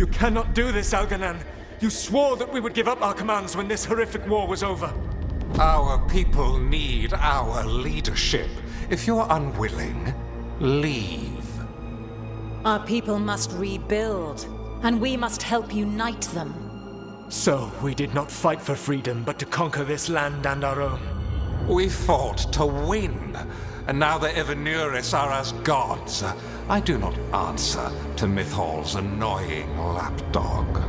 You cannot do this, Algernon. You swore that we would give up our commands when this horrific war was over. Our people need our leadership. If you're unwilling, leave. Our people must rebuild, and we must help unite them. So, we did not fight for freedom, but to conquer this land and our own. We fought to win, and now the Evenuris are as gods. I do not answer to Mythal's annoying lapdog.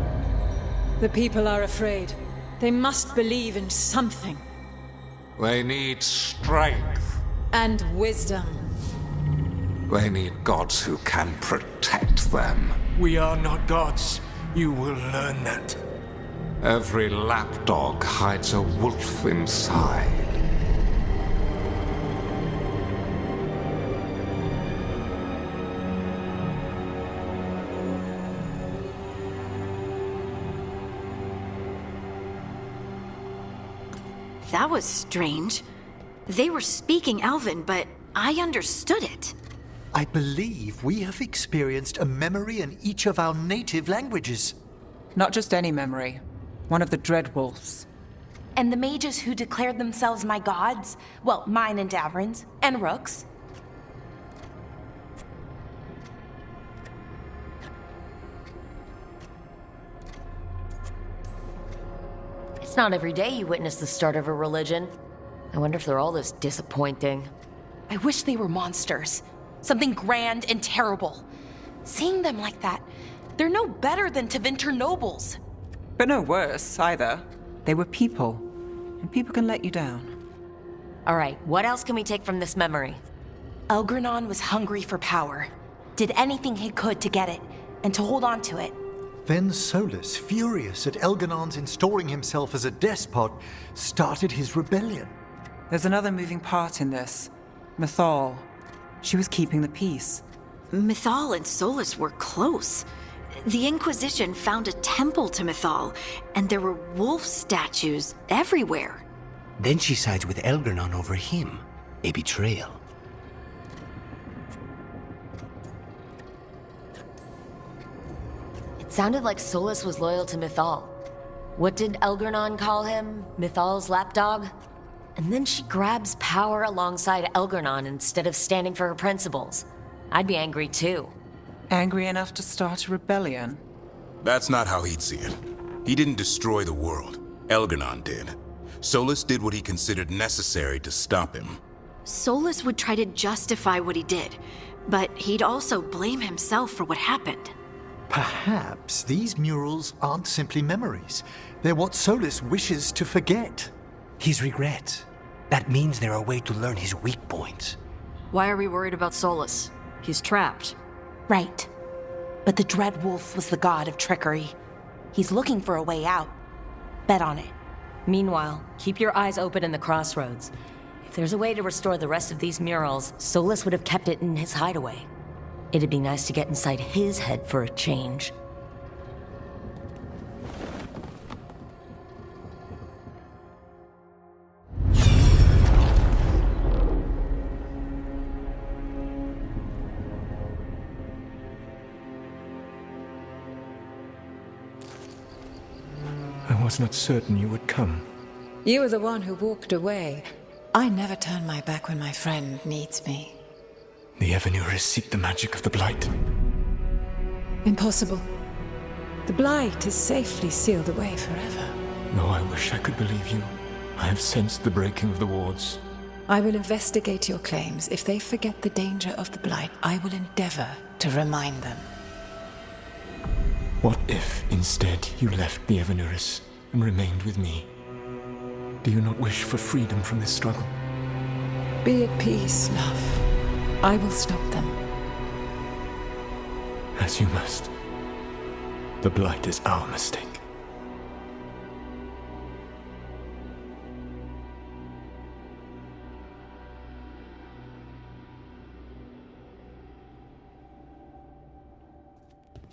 The people are afraid. They must believe in something. They need strength. And wisdom. They need gods who can protect them. We are not gods. You will learn that. Every lapdog hides a wolf inside. That was strange. They were speaking Elven, but I understood it. I believe we have experienced a memory in each of our native languages. Not just any memory. One of the Dreadwolves. And the mages who declared themselves my gods? Well, mine and Davrin's, and Rook's. It's not every day you witness the start of a religion. I wonder if they're all this disappointing. I wish they were monsters. Something grand and terrible. Seeing them like that, they're no better than Tevinter nobles. But no worse, either. They were people. And people can let you down. Alright, what else can we take from this memory? Elgernon was hungry for power. Did anything he could to get it, and to hold on to it. Then Solus, furious at Elganon's installing himself as a despot, started his rebellion. There's another moving part in this. Mythal. She was keeping the peace. Mythal and Solus were close. The Inquisition found a temple to Mythal, and there were wolf statues everywhere. Then she sides with Elgernon over him. A betrayal. It sounded like Solus was loyal to Mythal. What did Elgernon call him? Mythal's lapdog? And then she grabs power alongside Elgernon instead of standing for her principles. I'd be angry too. Angry enough to start a rebellion? That's not how he'd see it. He didn't destroy the world. Elgernon did. Solus did what he considered necessary to stop him. Solus would try to justify what he did, but he'd also blame himself for what happened. Perhaps these murals aren't simply memories. They're what Solus wishes to forget. His regrets. That means they're a way to learn his weak points. Why are we worried about Solus? He's trapped. Right. But the Dreadwolf was the god of trickery. He's looking for a way out. Bet on it. Meanwhile, keep your eyes open in the crossroads. If there's a way to restore the rest of these murals, Solus would have kept it in his hideaway. It'd be nice to get inside his head for a change. I was not certain you would come. You were the one who walked away. I never turn my back when my friend needs me. The Evenuris seek the magic of the Blight. Impossible. The Blight is safely sealed away forever. Though I wish I could believe you. I have sensed the breaking of the wards. I will investigate your claims. If they forget the danger of the Blight, I will endeavor to remind them. What if, instead, you left the Evenuris and remained with me? Do you not wish for freedom from this struggle? Be at peace, love. I will stop them. As you must. The Blight is our mistake.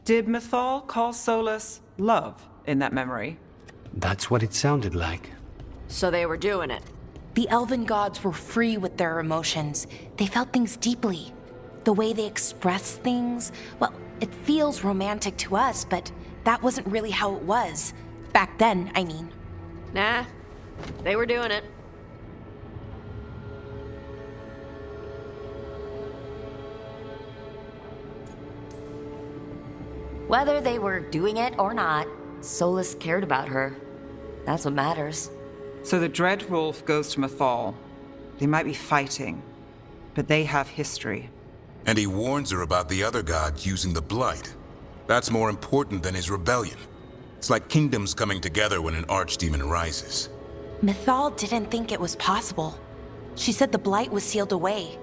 Did Mythal call Solus love in that memory? That's what it sounded like. So they were doing it. The elven gods were free with their emotions. They felt things deeply. The way they express things, well, it feels romantic to us, but that wasn't really how it was. Back then, I mean. Nah, they were doing it. Whether they were doing it or not, Solus cared about her. That's what matters. So the Dread Wolf goes to Mythal. They might be fighting, but they have history. And he warns her about the other gods using the Blight. That's more important than his rebellion. It's like kingdoms coming together when an archdemon rises. Mythal didn't think it was possible. She said the Blight was sealed away.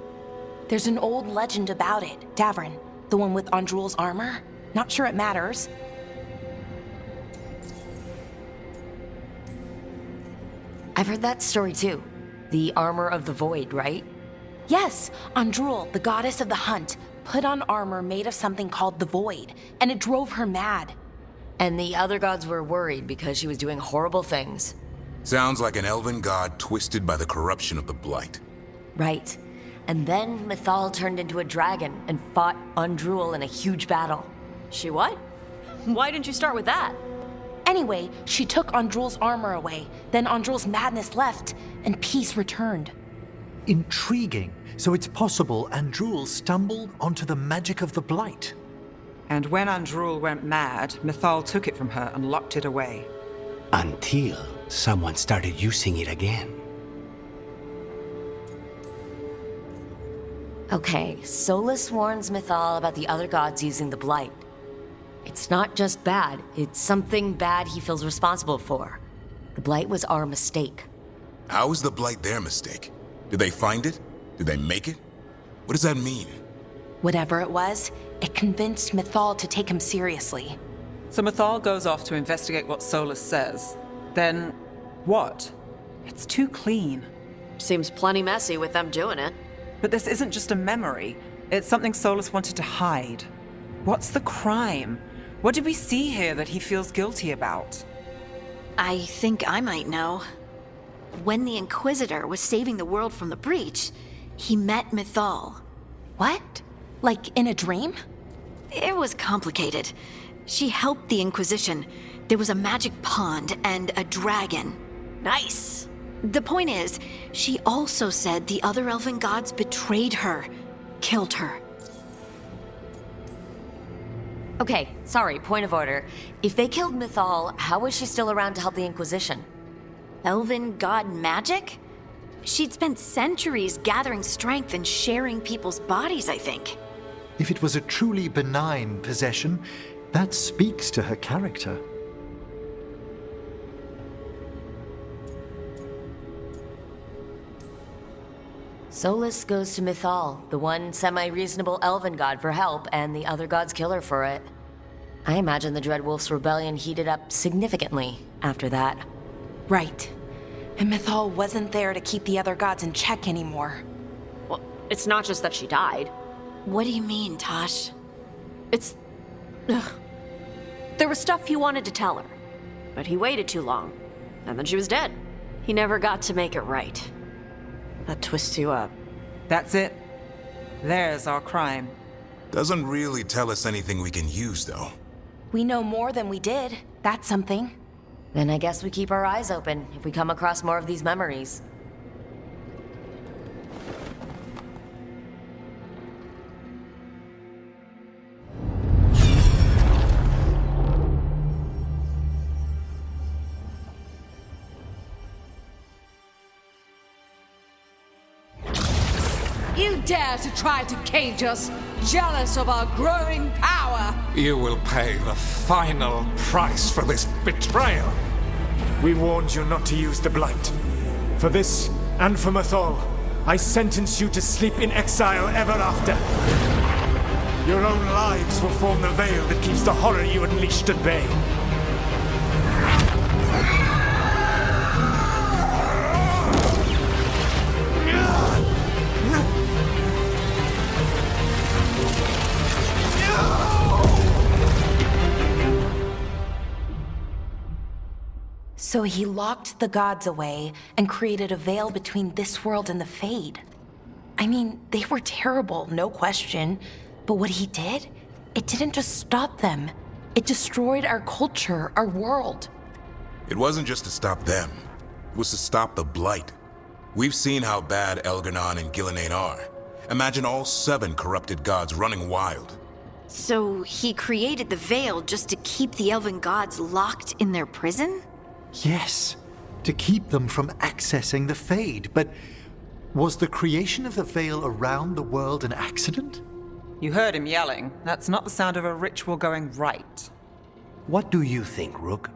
There's an old legend about it. Davrin, the one with Andrul's armor. Not sure it matters. I've heard that story too. The armor of the void, right? Yes, Andrul, the goddess of the hunt, put on armor made of something called the void, and it drove her mad. And the other gods were worried because she was doing horrible things. Sounds like an elven god twisted by the corruption of the Blight. Right. And then Mythal turned into a dragon and fought Andrul in a huge battle. She what? Why didn't you start with that? Anyway, she took Andrul's armor away, then Andrul's madness left, and peace returned. Intriguing. So it's possible Andrul stumbled onto the magic of the Blight. And when Andrul went mad, Mythal took it from her and locked it away. Until someone started using it again. Okay, Solus warns Mythal about the other gods using the Blight. It's not just bad, it's something bad he feels responsible for. The Blight was our mistake. How is the Blight their mistake? Did they find it? Did they make it? What does that mean? Whatever it was, it convinced Mythal to take him seriously. So Mythal goes off to investigate what Solus says. Then, what? It's too clean. Seems plenty messy with them doing it. But this isn't just a memory. It's something Solus wanted to hide. What's the crime? What did we see here that he feels guilty about? I think I might know. When the Inquisitor was saving the world from the breach, he met Mythal. What? Like in a dream? It was complicated. She helped the Inquisition. There was a magic pond and a dragon. Nice. The point is, she also said the other elven gods betrayed her, killed her. Okay, sorry, point of order. If they killed Mythal, how was she still around to help the Inquisition? Elven god magic? She'd spent centuries gathering strength and sharing people's bodies, I think. If it was a truly benign possession, that speaks to her character. Solus goes to Mythal, the one semi-reasonable elven god, for help, and the other gods kill her for it. I imagine the Dreadwolf's rebellion heated up significantly after that. Right. And Mythal wasn't there to keep the other gods in check anymore. Well, it's not just that she died. What do you mean, Tosh? It's... Ugh. There was stuff he wanted to tell her, but he waited too long, and then she was dead. He never got to make it right. That twists you up. That's it. There's our crime. Doesn't really tell us anything we can use, though. We know more than we did. That's something. Then I guess we keep our eyes open if we come across more of these memories. You dare to try to cage us, jealous of our growing power! You will pay the final price for this betrayal. We warned you not to use the Blight. For this, and for Mythal, I sentence you to sleep in exile ever after. Your own lives will form the veil that keeps the horror you unleashed at bay. So he locked the gods away and created a veil between this world and the Fade. I mean, they were terrible, no question. But what he did, it didn't just stop them. It destroyed our culture, our world. It wasn't just to stop them. It was to stop the Blight. We've seen how bad Elgar'nan and Gillenane are. Imagine all 7 corrupted gods running wild. So he created the Veil just to keep the elven gods locked in their prison? Yes, to keep them from accessing the Fade. But was the creation of the Veil around the world an accident? You heard him yelling. That's not the sound of a ritual going right. What do you think, Rook?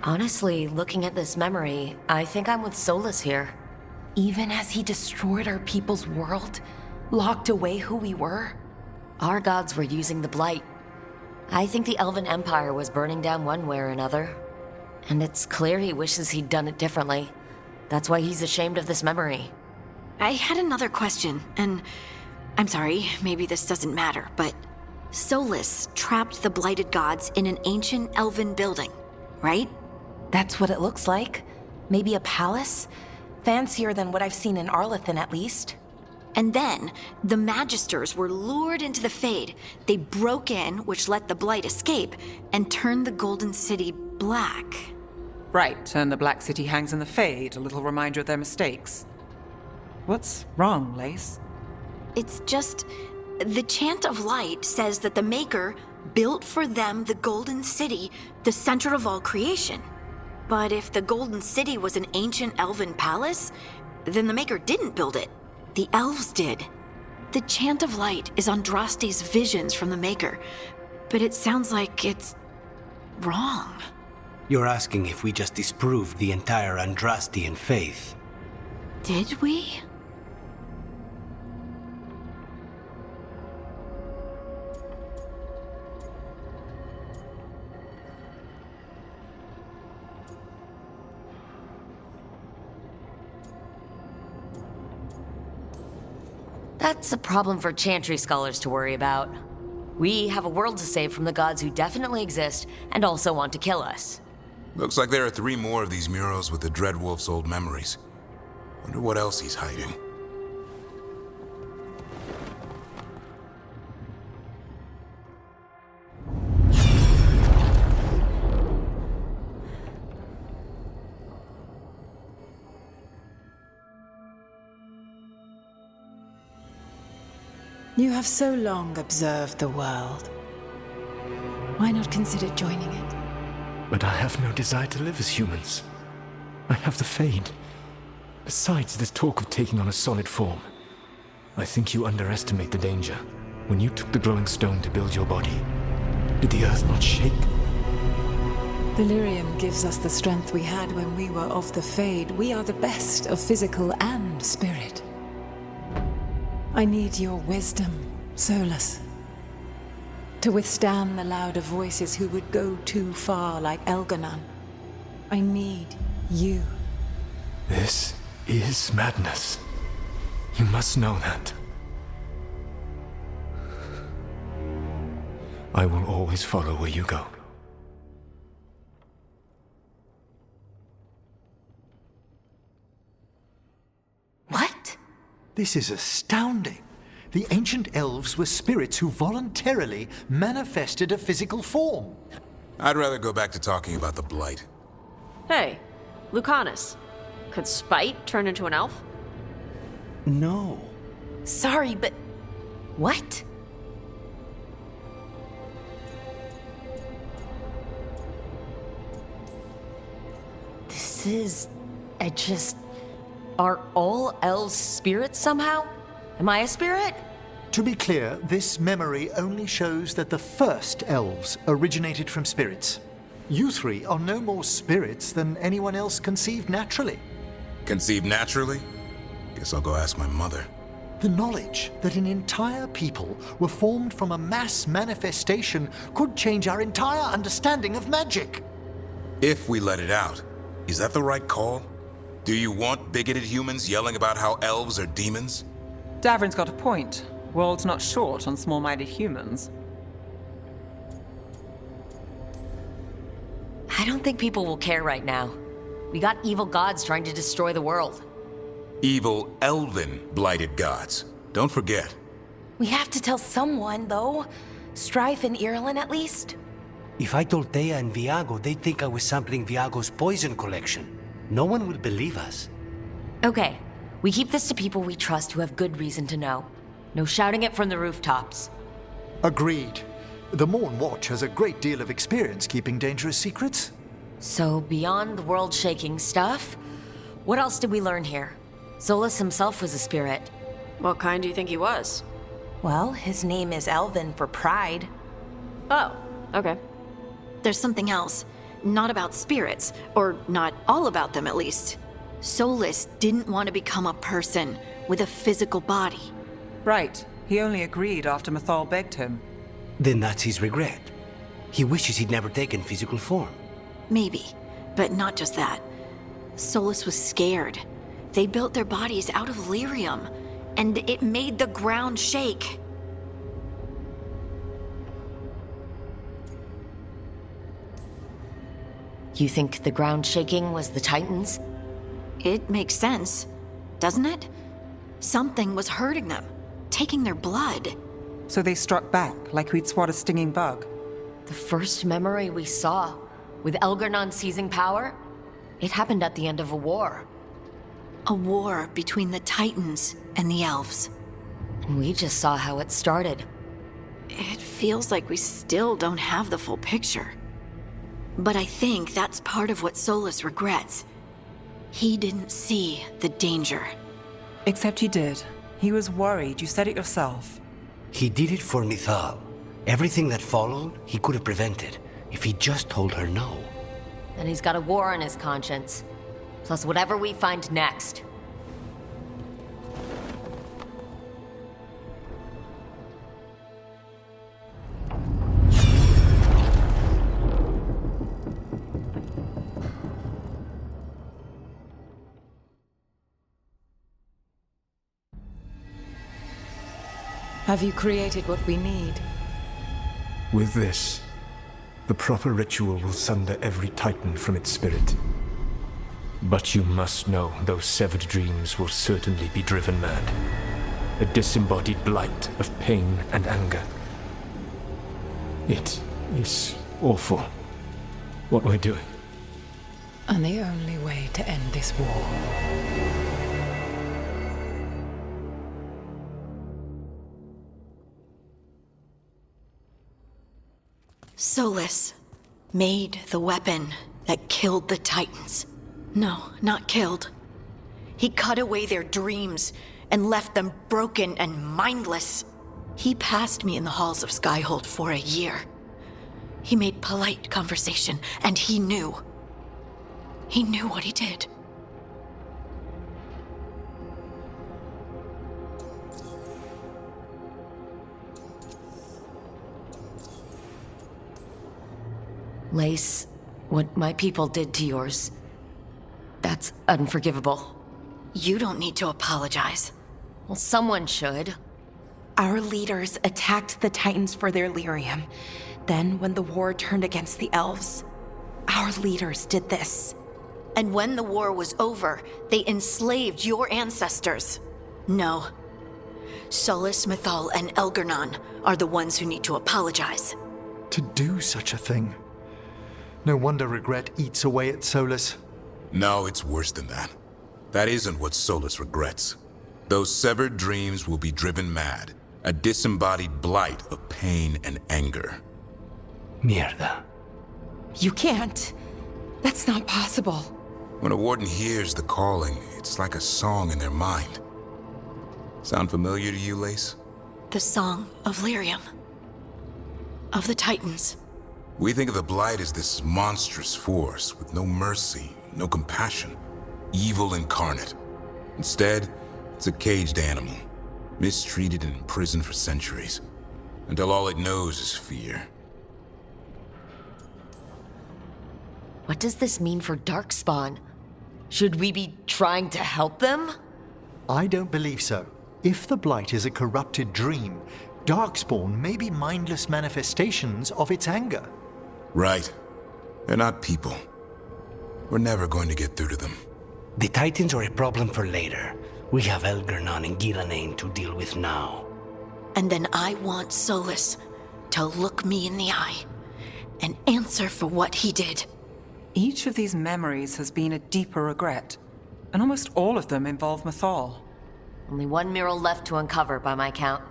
Honestly, looking at this memory, I think I'm with Solus here. Even as he destroyed our people's world, locked away who we were. Our gods were using the Blight. I think the Elven Empire was burning down one way or another. And it's clear he wishes he'd done it differently. That's why he's ashamed of this memory. I had another question, and I'm sorry, maybe this doesn't matter, but Solus trapped the blighted gods in an ancient elven building, right? That's what it looks like. Maybe a palace? Fancier than what I've seen in Arlethan, at least. And then, the Magisters were lured into the Fade. They broke in, which let the Blight escape, and turned the Golden City black. Right, and the Black City hangs in the Fade, a little reminder of their mistakes. What's wrong, Lace? It's just, the Chant of Light says that the Maker built for them the Golden City, the center of all creation. But if the Golden City was an ancient elven palace, then the Maker didn't build it. The elves did. The Chant of Light is Andraste's visions from the Maker, but it sounds like it's wrong. You're asking if we just disproved the entire Andrastian faith. Did we? That's a problem for Chantry scholars to worry about. We have a world to save from the gods who definitely exist and also want to kill us. Looks like there are 3 more of these murals with the Dreadwolf's old memories. Wonder what else he's hiding. You have so long observed the world. Why not consider joining it? But I have no desire to live as humans. I have the Fade. Besides, there's talk of taking on a solid form. I think you underestimate the danger. When you took the glowing stone to build your body, did the earth not shake? Delirium gives us the strength we had when we were of the Fade. We are the best of physical and spirit. I need your wisdom, Solus. To withstand the louder voices who would go too far like Elgar'nan. I need you. This is madness. You must know that. I will always follow where you go. What? This is astounding. The ancient elves were spirits who voluntarily manifested a physical form. I'd rather go back to talking about the Blight. Hey, Lucanus. Could Spite turn into an elf? No. Sorry, but... what? This is... Are all elves spirits somehow? Am I a spirit? To be clear, this memory only shows that the first elves originated from spirits. You 3 are no more spirits than anyone else conceived naturally. Conceived naturally? Guess I'll go ask my mother. The knowledge that an entire people were formed from a mass manifestation could change our entire understanding of magic. If we let it out, is that the right call? Do you want bigoted humans yelling about how elves are demons? Davrin's got a point. World's not short on small-minded humans. I don't think people will care right now. We got evil gods trying to destroy the world. Evil elven blighted gods. Don't forget. We have to tell someone, though. Strife and Irulan, at least. If I told Thea and Viago, they'd think I was sampling Viago's poison collection. No one will believe us. Okay, we keep this to people we trust who have good reason to know. No shouting it from the rooftops. Agreed. The Morn Watch has a great deal of experience keeping dangerous secrets. So, beyond the world-shaking stuff, what else did we learn here? Solus himself was a spirit. What kind do you think he was? Well, his name is Elven for pride. Oh, okay. There's something else. Not about spirits, or not all about them at least. Solus didn't want to become a person with a physical body. Right. He only agreed after Mythal begged him. Then that's his regret. He wishes he'd never taken physical form. Maybe, but not just that. Solus was scared. They built their bodies out of lyrium, and it made the ground shake. You think the ground shaking was the Titans? It makes sense, doesn't it? Something was hurting them, taking their blood. So they struck back, like we'd swat a stinging bug. The first memory we saw, with Elgarnon seizing power, it happened at the end of a war. A war between the Titans and the Elves. And we just saw how it started. It feels like we still don't have the full picture. But I think that's part of what Solus regrets. He didn't see the danger. Except he did. He was worried, you said it yourself. He did it for Mythal. Everything that followed, he could have prevented, if he just told her no. Then he's got a war on his conscience. Plus whatever we find next. Have you created what we need? With this, the proper ritual will sunder every Titan from its spirit. But you must know those severed dreams will certainly be driven mad. A disembodied blight of pain and anger. It is awful what we're doing. And the only way to end this war. Solus made the weapon that killed the Titans. No, not killed. He cut away their dreams and left them broken and mindless. He passed me in the halls of Skyhold for a year. He made polite conversation, and he knew. He knew what he did. Lace, what my people did to yours, that's unforgivable. You don't need to apologize. Well, someone should. Our leaders attacked the Titans for their lyrium. Then, when the war turned against the elves, our leaders did this. And when the war was over, they enslaved your ancestors. No. Solus, Mythal, and Elgarnon are the ones who need to apologize. To do such a thing. No wonder regret eats away at Solus. No, it's worse than that. That isn't what Solus regrets. Those severed dreams will be driven mad. A disembodied blight of pain and anger. Mierda. You can't. That's not possible. When a warden hears the calling, it's like a song in their mind. Sound familiar to you, Lace? The song of lyrium. Of the Titans. We think of the Blight as this monstrous force with no mercy, no compassion. Evil incarnate. Instead, it's a caged animal. Mistreated and imprisoned for centuries. Until all it knows is fear. What does this mean for Darkspawn? Should we be trying to help them? I don't believe so. If the Blight is a corrupted dream, Darkspawn may be mindless manifestations of its anger. Right. They're not people. We're never going to get through to them. The Titans are a problem for later. We have Elgernon and Gillanane to deal with now. And then I want Solus to look me in the eye and answer for what he did. Each of these memories has been a deeper regret, and almost all of them involve Mythal. Only one mural left to uncover by my count.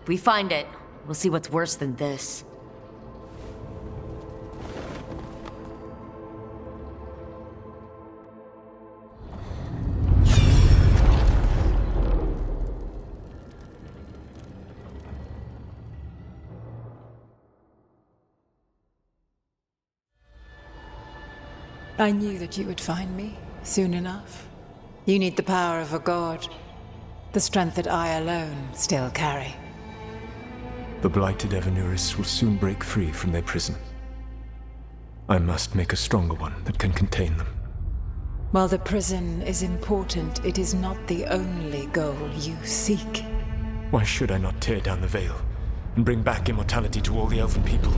If we find it, we'll see what's worse than this. I knew that you would find me soon enough. You need the power of a god, the strength that I alone still carry. The blighted Evanuris will soon break free from their prison. I must make a stronger one that can contain them. While the prison is important, it is not the only goal you seek. Why should I not tear down the veil and bring back immortality to all the Elven people?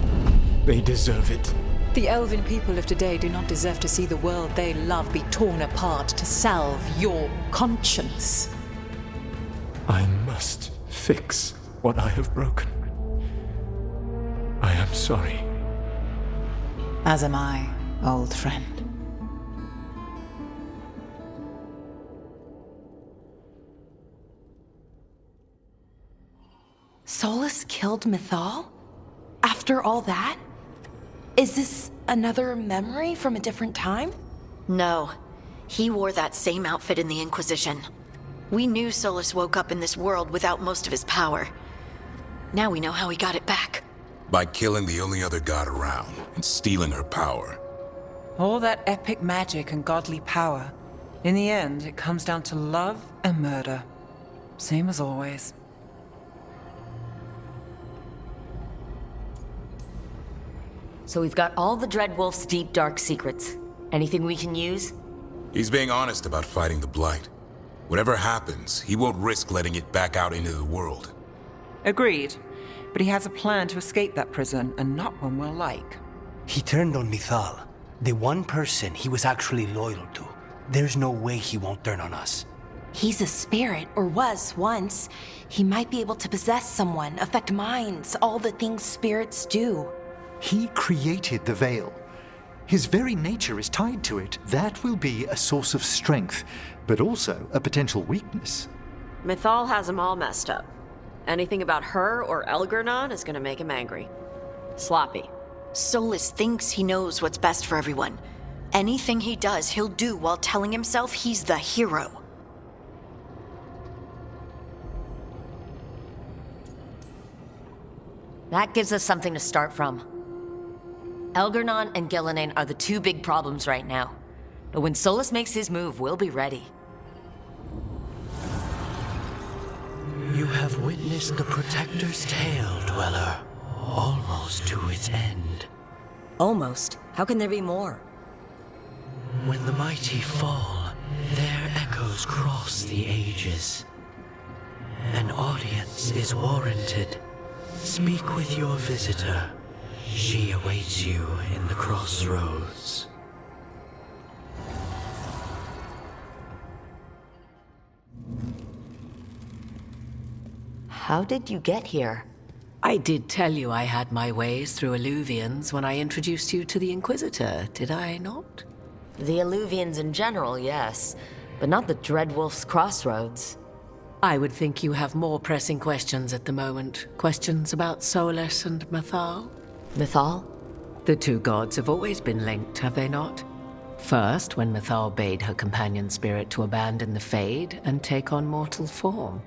They deserve it. The Elven people of today do not deserve to see the world they love be torn apart to salve your conscience. I must fix what I have broken. I am sorry. As am I, old friend. Solus killed Mythal? After all that? Is this another memory from a different time? No. He wore that same outfit in the Inquisition. We knew Solus woke up in this world without most of his power. Now we know how he got it back. By killing the only other god around and stealing her power. All that epic magic and godly power. In the end, it comes down to love and murder. Same as always. So we've got all the Dreadwolf's deep, dark secrets. Anything we can use? He's being honest about fighting the Blight. Whatever happens, he won't risk letting it back out into the world. Agreed. But he has a plan to escape that prison, and not one we'll like. He turned on Mythal, the one person he was actually loyal to. There's no way he won't turn on us. He's a spirit, or was once. He might be able to possess someone, affect minds, all the things spirits do. He created the veil. His very nature is tied to it. That will be a source of strength, but also a potential weakness. Mythal has him all messed up. Anything about her or Elgernon is gonna make him angry. Sloppy. Solus thinks he knows what's best for everyone. Anything he does, he'll do while telling himself he's the hero. That gives us something to start from. Elgernon and Gillanane are the two big problems right now. But when Solus makes his move, we'll be ready. You have witnessed the Protector's tale, Dweller. Almost to its end. Almost. How can there be more? When the mighty fall, their echoes cross the ages. An audience is warranted. Speak with your visitor. She awaits you in the crossroads. How did you get here? I did tell you I had my ways through Illuvians when I introduced you to the Inquisitor, did I not? The Illuvians in general, yes. But not the Dreadwolf's crossroads. I would think you have more pressing questions at the moment. Questions about Solus and Mythal? Mythal? The two gods have always been linked, have they not? First, when Mythal bade her companion spirit to abandon the Fade and take on mortal form.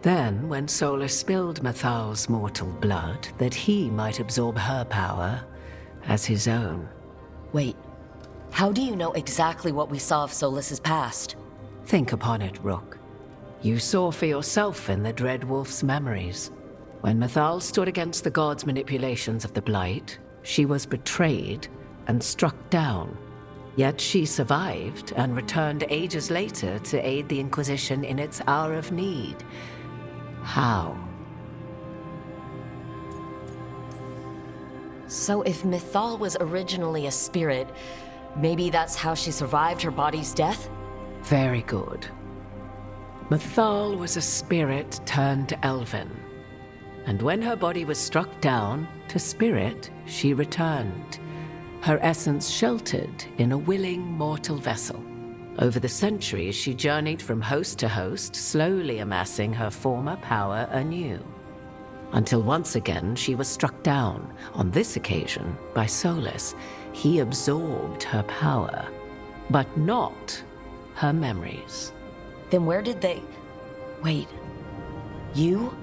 Then, when Solus spilled Mythal's mortal blood, that he might absorb her power as his own. Wait, how do you know exactly what we saw of Solus's past? Think upon it, Rook. You saw for yourself in the Dreadwolf's memories. When Mythal stood against the gods' manipulations of the Blight, she was betrayed and struck down. Yet she survived and returned ages later to aid the Inquisition in its hour of need. How? So if Mythal was originally a spirit, maybe that's how she survived her body's death? Very good. Mythal was a spirit turned elven, and when her body was struck down, to spirit she returned, her essence sheltered in a willing mortal vessel. Over the centuries, she journeyed from host to host, slowly amassing her former power anew. Until once again she was struck down, on this occasion by Solus. He absorbed her power, but not her memories. Then where did they... Wait. You?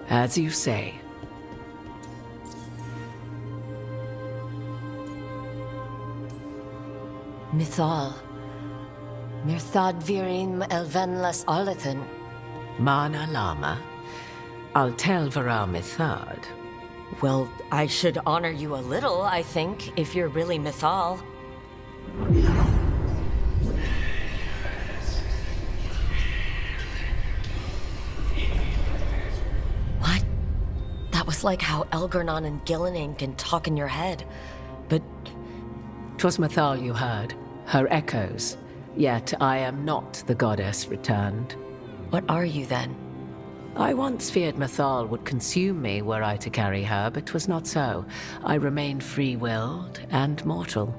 As you say. Mythal. Mirthad virim elvenlas arlethan. Mana Lama. I'll tell Vara Mythad. Well, I should honor you a little, I think, if you're really Mythal. What? That was like how Elgernon and Gillenane can talk in your head. But... 'Twas Mythal you heard, her echoes. Yet I am not the goddess returned. What are you then? I once feared Mythal would consume me were I to carry her, but 'twas not so. I remain free-willed and mortal.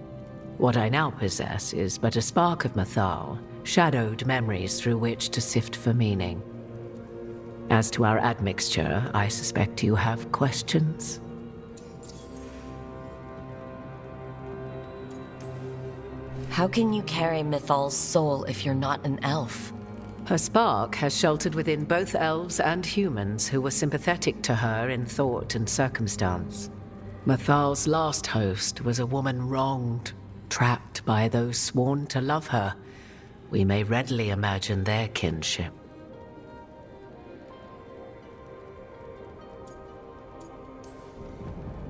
What I now possess is but a spark of Mythal, shadowed memories through which to sift for meaning. As to our admixture, I suspect you have questions. How can you carry Mythal's soul if you're not an elf? Her spark has sheltered within both elves and humans who were sympathetic to her in thought and circumstance. Mythal's last host was a woman wronged, trapped by those sworn to love her. We may readily imagine their kinship.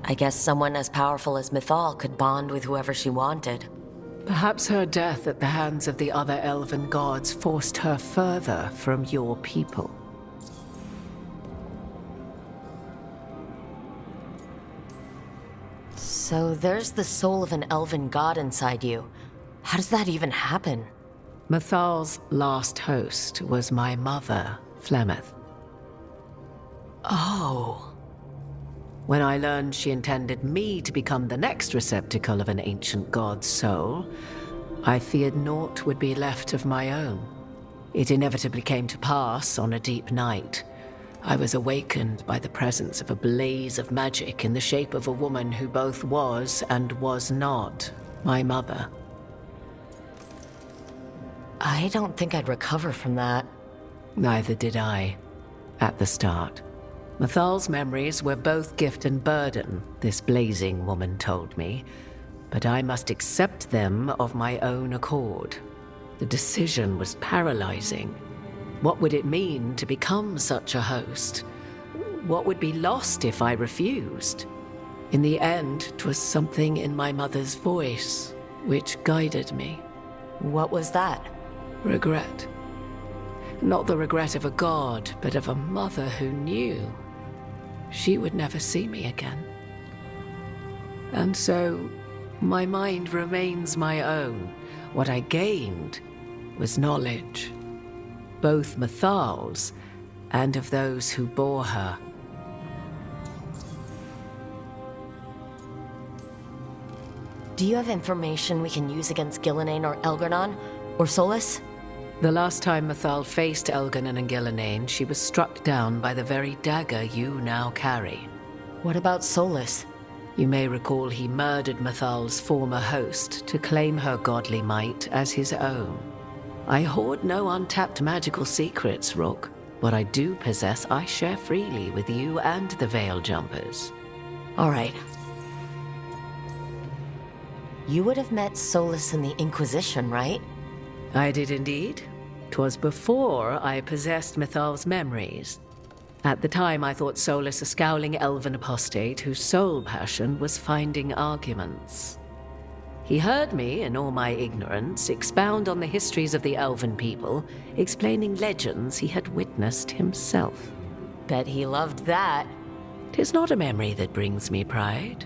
I guess someone as powerful as Mythal could bond with whoever she wanted. Perhaps her death at the hands of the other elven gods forced her further from your people. So there's the soul of an elven god inside you. How does that even happen? Mythal's last host was my mother, Flemeth. Oh. When I learned she intended me to become the next receptacle of an ancient god's soul, I feared naught would be left of my own. It inevitably came to pass on a deep night. I was awakened by the presence of a blaze of magic in the shape of a woman who both was and was not my mother. I don't think I'd recover from that. Neither did I, at the start. Mythal's memories were both gift and burden, this blazing woman told me, but I must accept them of my own accord. The decision was paralyzing. What would it mean to become such a host? What would be lost if I refused? In the end, 'twas something in my mother's voice which guided me. What was that? Regret. Not the regret of a god, but of a mother who knew she would never see me again. And so, my mind remains my own. What I gained was knowledge, both Mythal's and of those who bore her. Do you have information we can use against Gillenane or Elgernon? Or Solus? The last time Mythal faced Elgernon and Gillenane, she was struck down by the very dagger you now carry. What about Solus? You may recall he murdered Mythal's former host to claim her godly might as his own. I hoard no untapped magical secrets, Rook. What I do possess, I share freely with you and the Veil Jumpers. All right. You would have met Solus in the Inquisition, right? I did indeed. 'Twas before I possessed Mythal's memories. At the time, I thought Solus a scowling elven apostate whose sole passion was finding arguments. He heard me, in all my ignorance, expound on the histories of the elven people, explaining legends he had witnessed himself. Bet he loved that. 'Tis not a memory that brings me pride.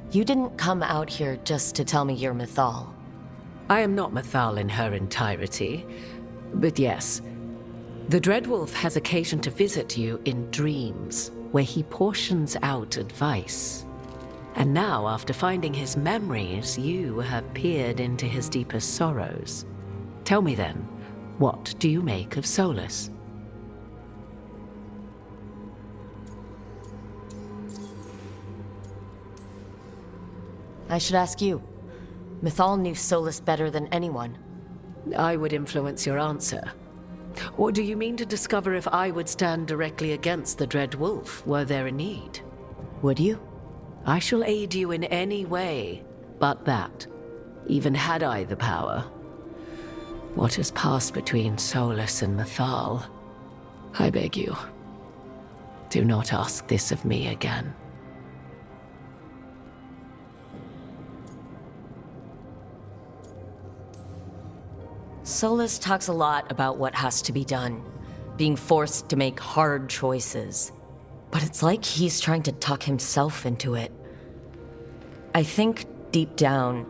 You didn't come out here just to tell me you're Mythal. I am not Mythal in her entirety, but yes, the Dreadwolf has occasion to visit you in dreams, where he portions out advice. And now, after finding his memories, you have peered into his deepest sorrows. Tell me then, what do you make of Solus? I should ask you. Mythal knew Solus better than anyone. I would influence your answer. Or do you mean to discover if I would stand directly against the Dread Wolf were there a need? Would you? I shall aid you in any way but that, even had I the power. What has passed between Solus and Mythal? I beg you, do not ask this of me again. Solus talks a lot about what has to be done, being forced to make hard choices. But it's like he's trying to talk himself into it. I think, deep down,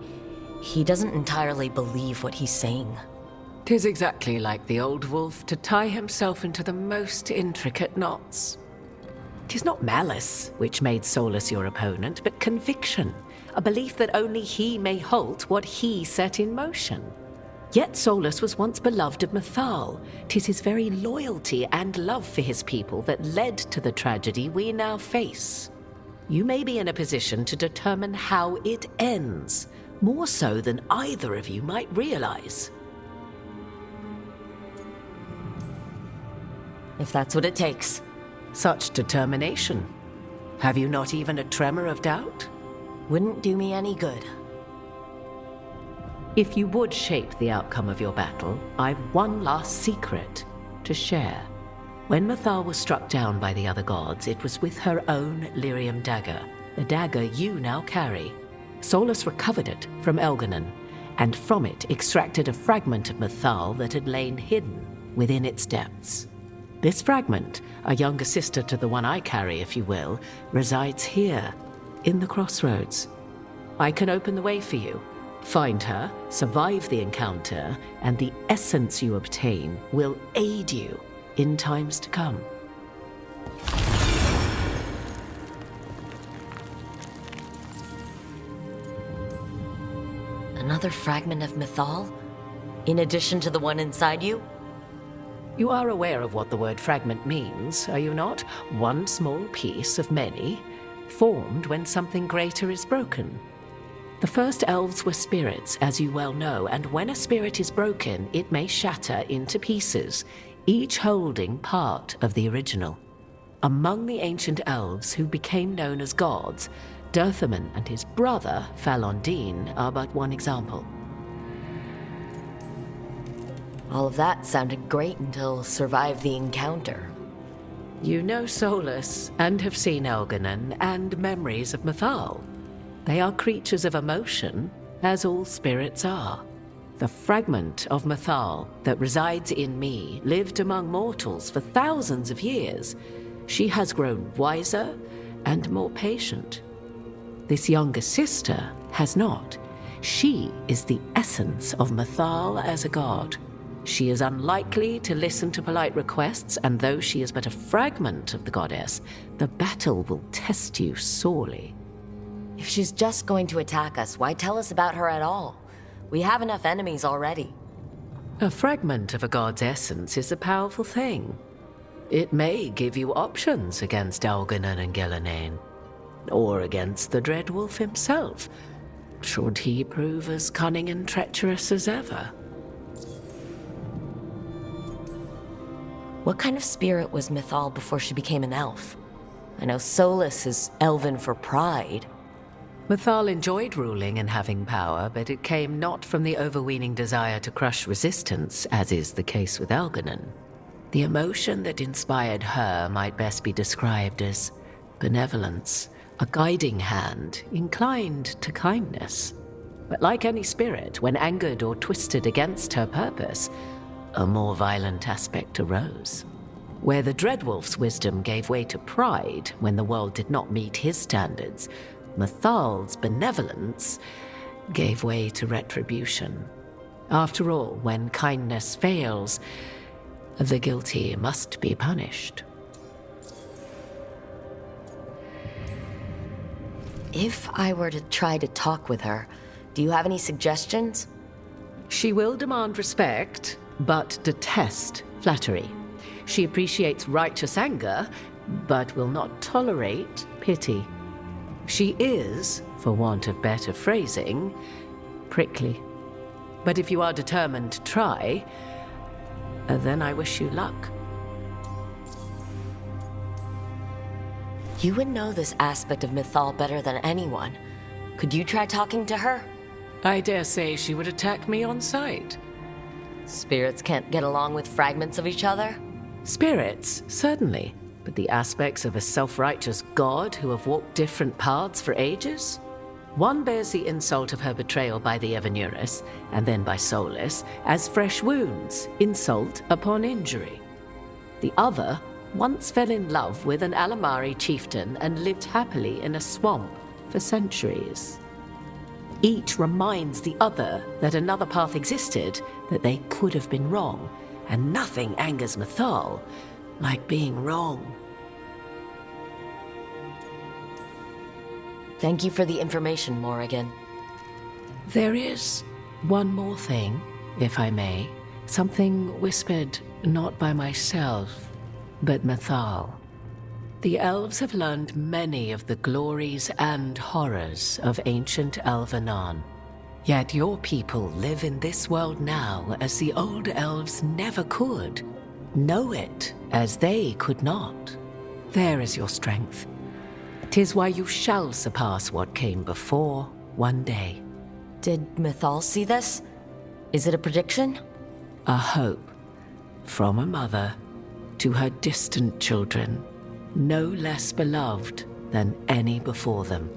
he doesn't entirely believe what he's saying. 'Tis exactly like the old wolf to tie himself into the most intricate knots. 'Tis not malice which made Solus your opponent, but conviction, a belief that only he may halt what he set in motion. Yet Solus was once beloved of Mythal. 'Tis his very loyalty and love for his people that led to the tragedy we now face. You may be in a position to determine how it ends, more so than either of you might realize. If that's what it takes. Such determination. Have you not even a tremor of doubt? Wouldn't do me any good. If you would shape the outcome of your battle, I've one last secret to share. When Mythal was struck down by the other gods, it was with her own lyrium dagger, the dagger you now carry. Solus recovered it from Elganon, and from it extracted a fragment of Mythal that had lain hidden within its depths. This fragment, a younger sister to the one I carry, if you will, resides here, in the crossroads. I can open the way for you. Find her, survive the encounter, and the essence you obtain will aid you in times to come. Another fragment of Mythal? In addition to the one inside you? You are aware of what the word fragment means, are you not? One small piece of many, formed when something greater is broken. The first elves were spirits, as you well know, and when a spirit is broken, it may shatter into pieces, each holding part of the original. Among the ancient elves who became known as gods, Dirthaman and his brother, Falondine, are but one example. All of that sounded great until survive the encounter. You know Solus, and have seen Elganon, and memories of Mythal. They are creatures of emotion, as all spirits are. The fragment of Mythal that resides in me lived among mortals for thousands of years. She has grown wiser and more patient. This younger sister has not. She is the essence of Mythal as a god. She is unlikely to listen to polite requests, and though she is but a fragment of the goddess, the battle will test you sorely. If she's just going to attack us, why tell us about her at all? We have enough enemies already. A fragment of a god's essence is a powerful thing. It may give you options against Elganon and Gillenane, or against the Dreadwolf himself, should he prove as cunning and treacherous as ever. What kind of spirit was Mythal before she became an elf? I know Solus is elven for pride. Mythal enjoyed ruling and having power, but it came not from the overweening desire to crush resistance, as is the case with Elganon. The emotion that inspired her might best be described as benevolence, a guiding hand, inclined to kindness. But like any spirit, when angered or twisted against her purpose, a more violent aspect arose. Where the Dreadwolf's wisdom gave way to pride when the world did not meet his standards, Mythal's benevolence gave way to retribution. After all, when kindness fails, the guilty must be punished. If I were to try to talk with her, do you have any suggestions? She will demand respect, but detest flattery. She appreciates righteous anger, but will not tolerate pity. She is, for want of better phrasing, prickly. But if you are determined to try, then I wish you luck. You would know this aspect of Mythal better than anyone. Could you try talking to her? I dare say she would attack me on sight. Spirits can't get along with fragments of each other? Spirits, certainly. But the aspects of a self-righteous god who have walked different paths for ages? One bears the insult of her betrayal by the Evanurus, and then by Solus, as fresh wounds, insult upon injury. The other once fell in love with an Alamari chieftain and lived happily in a swamp for centuries. Each reminds the other that another path existed, that they could have been wrong, and nothing angers Mythal like being wrong. Thank you for the information, Morrigan. There is one more thing, if I may. Something whispered not by myself, but Mythal. The elves have learned many of the glories and horrors of ancient Elvenon. Yet your people live in this world now as the old elves never could. Know it as they could not. There is your strength. 'Tis why you shall surpass what came before one day. Did Mythal see this? Is it a prediction? A hope from a mother to her distant children, no less beloved than any before them.